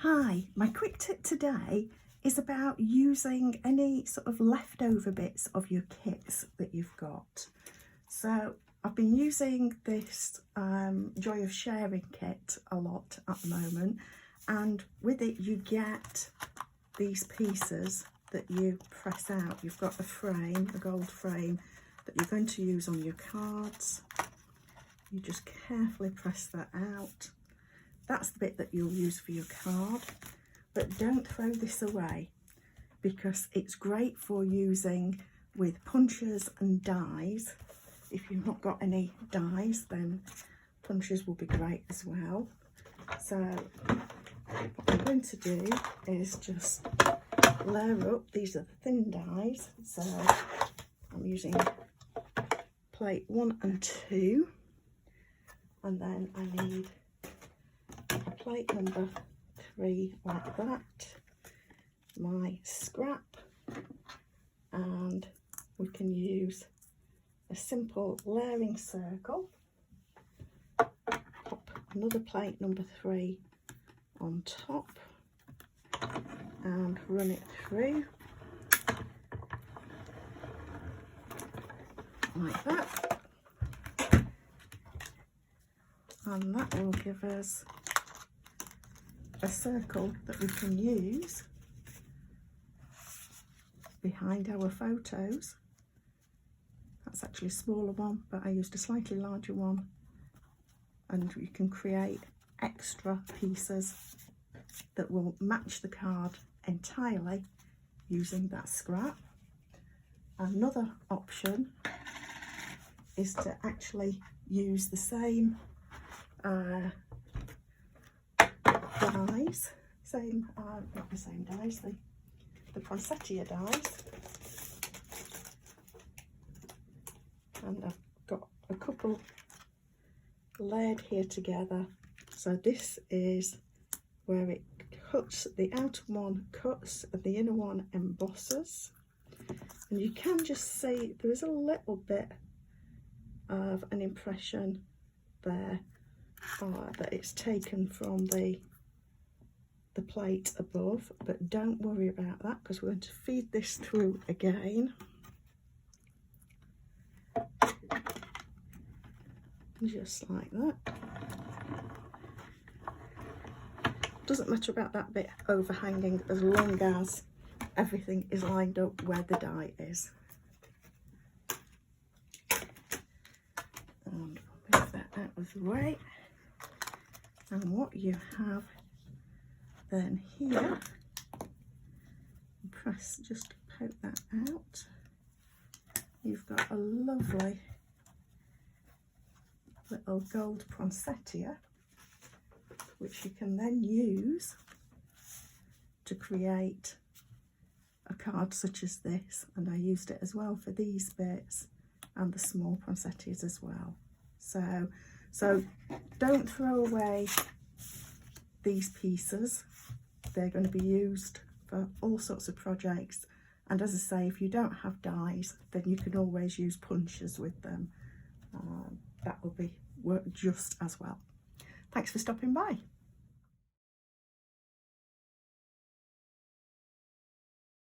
Hi, my quick tip today is about using any sort of leftover bits of your kits that you've got. So I've been using this Joy of Sharing kit a lot at the moment, and with it you get these pieces that you press out. You've got a frame, a gold frame that you're going to use on your cards. You just carefully press that out. That's the bit that you'll use for your card, but don't throw this away because it's great for using with punches and dies. If you've not got any dies, then punches will be great as well. So what I'm going to do is just layer up. These are the thin dies, so I'm using plate 1 and 2, and then I need a plate number 3 like that, my scrap, and we can use a simple layering circle. Pop another plate number 3 on top and run it through like that, and that will give us a circle that we can use behind our photos. That's actually a smaller one, but I used a slightly larger one, and you can create extra pieces that will match the card entirely using that scrap. Another option is to actually use the same dies, not the same dies, the poinsettia dies, and I've got a couple layered here together. So this is where it cuts, the outer one cuts and the inner one embosses, and you can just see there is a little bit of an impression there that it's taken from the plate above, but don't worry about that because we're going to feed this through again. Just like that. Doesn't matter about that bit overhanging as long as everything is lined up where the die is. And move that out of the way. And what you have then here, press, just poke that out. You've got a lovely little gold poinsettia, which you can then use to create a card such as this, and I used it as well for these bits and the small poinsettias as well. So don't throw away these pieces. They're going to be used for all sorts of projects, and as I say, if you don't have dies, then you can always use punches with them. That will work just as well. Thanks for stopping by.